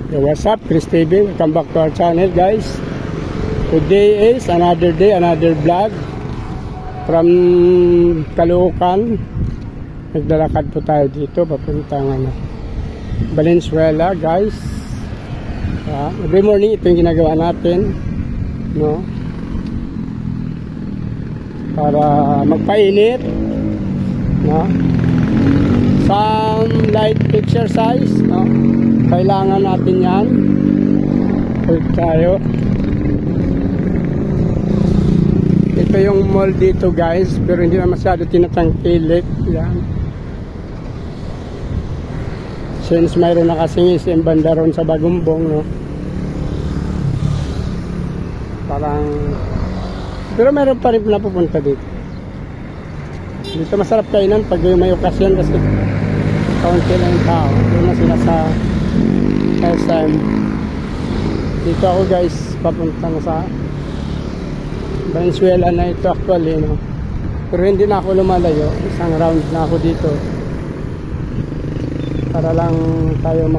Yo, what's up, Chris TV? Welcome back to our channel, guys. Today is another day, another vlog from Caloocan. Naglalakad po tayo dito papuntang Valenzuela, guys. Every morning ito yung ginagawa natin, no? Para magpainit, no? Some light exercise, no? Kailangan natin yan. Huwag tayo. Ito yung mall dito, guys, pero hindi na masyado tinatangkilik. Yan. Since mayroon na kasing SM banda ron sa Bagumbong, no? Parang pero mayroon pa rin napupunta dito. Dito masarap kainan pag may okasyon kasi kaunti lang yung tao. Doon na sila sa SM. Dito ako, guys, papunta na sa Valenzuela na ito actually, no? Pero hindi na ako lumalayo. Isang round na ako dito para lang tayo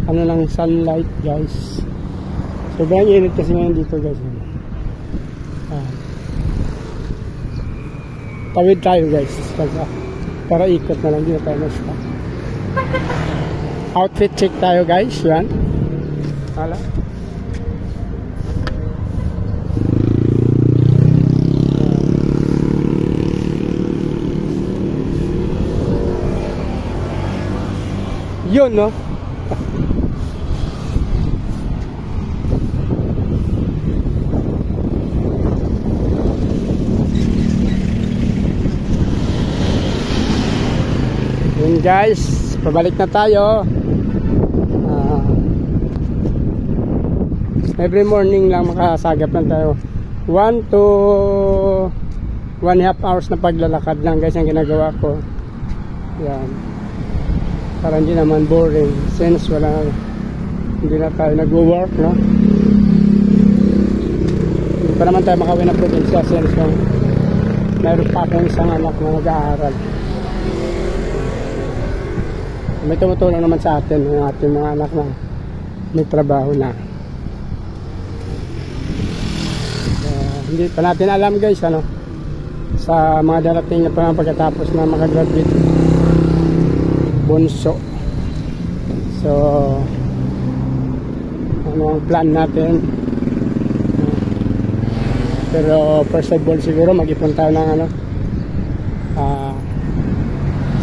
ano lang, sunlight, guys. Sobrang init kasi ngayon dito, guys. Tawid tayo, guys, para ikot na lang, hindi na tayo na-stop. Outfit check tayo, guys. Yan. Hala. Yun, no? Yun, guys, pabalik na tayo. Every morning lang makasagap lang tayo. 1 to 1.5 hours na paglalakad lang, guys, ang ginagawa ko. Yan. Para hindi naman boring since hindi na tayo nag-work, no? Hindi pa naman tayo makawin na probinsya since mayroon pa akong isang anak na nag-aaral. May tumutulong naman sa atin yung ating mga anak na may trabaho na. Hindi pa natin alam, guys, ano, sa mga darating na pagkatapos na makagraduate bunso. So ano ang plan natin? Pero first of all, siguro mag-ipon tayo ng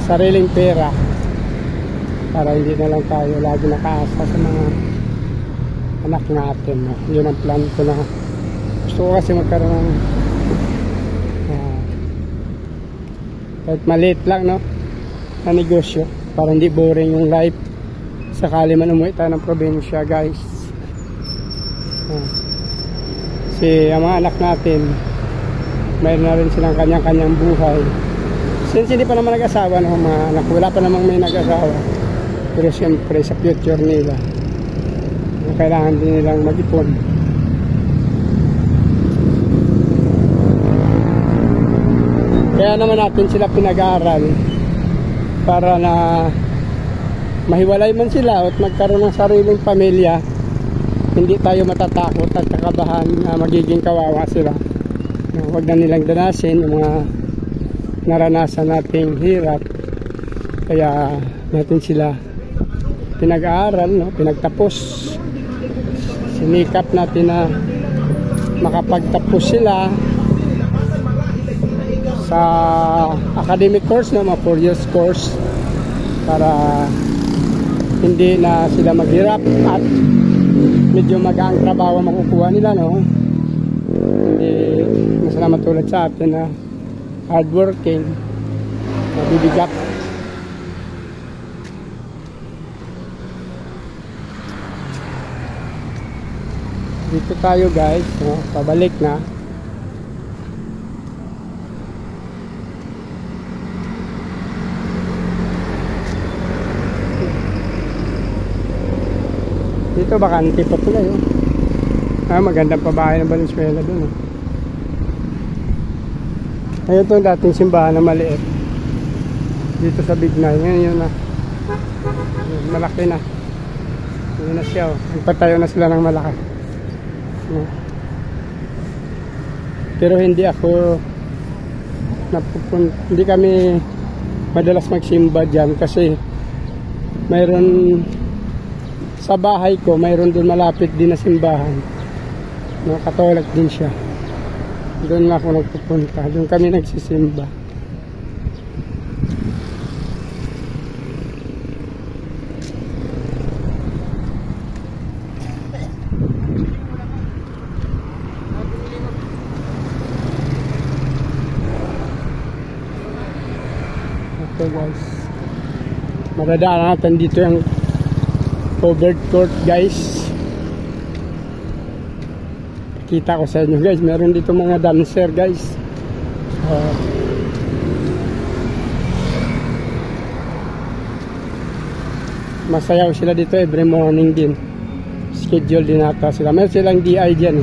sariling pera para hindi na lang tayo lagi nakaasa sa mga anak natin, no? Yun ang plan ko na gusto ko kasi magkaroon ng kahit maliit lang, no, na negosyo para hindi boring yung life sakali man umuwi tayo ng probinsya, guys. Kasi ang mga anak natin mayroon na rin silang kanyang-kanyang buhay since hindi pa naman nag-asawa, no, mga anak, wala pa namang may nag-asawa, pero siyempre sa future nila kailangan din nilang mag-ipon. Kaya naman natin sila pinag-aaral para na mahiwalay man sila at magkaroon ng sariling pamilya, hindi tayo matatakot at kakabahan na magiging kawawa sila. Huwag na nilang danasin yung mga naranasan nating hirap. Kaya natin sila pinag-aaral, no? Pinagtapos, sinikap natin na makapagtapos sila sa academic course, no, mga 4 years course, para hindi na sila maghirap at medyo magaang trabaho makukuha nila, no? Hindi masalamat tulad sa atin na hardworking, mabibigat. Dito tayo, guys, no? Pabalik na. Dito bakante pa pala yun. Magandang pabahay ng Valenzuela dun. Ayun itong dating simbahan na maliit. Dito sa Big Nine. Ngayon yun na. Malaki na. Yun na siya. Nagpatayo na sila ng malaki. Pero hindi ako hindi kami madalas magsimba dyan kasi mayroon sa bahay ko, mayroon doon malapit din na simbahan. Katolik din siya. Doon nga ako nagpupunta. Doon kami nagsisimba. Okay guys, madadaan natin dito yung covered court guys. Kita ko sa inyo guys, meron dito mga dancer guys. Masayaw sila dito every morning din. Schedule din nata sila. Meron silang DI dyan.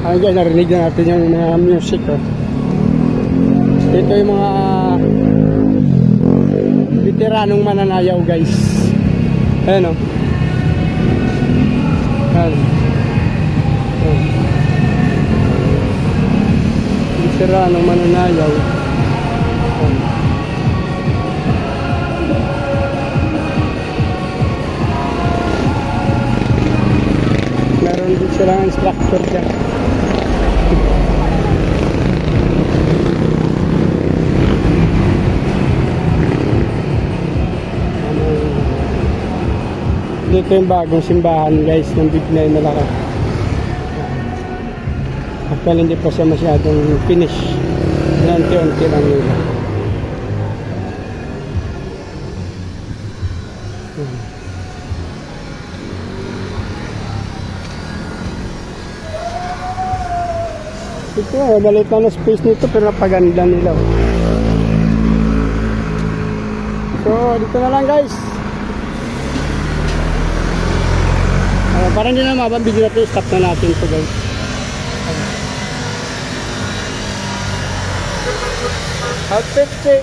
Ayun guys, narinig na natin yung mga music. Ito yung mga veteranong mananayaw guys. Ayan o. Ayan. Veteranong mananayaw. Ayan. Meron din silang instructor dyan. Dito yung bagong simbahan guys ng Bignay Malaka. Actually hindi pa siya masyadong finish. Unti-unti lang nila. Ito maliit na space nito pero napaganda nila. So dito na lang guys. Para hindi na mabambigyo natin, stop na natin ito guys. Outfit check.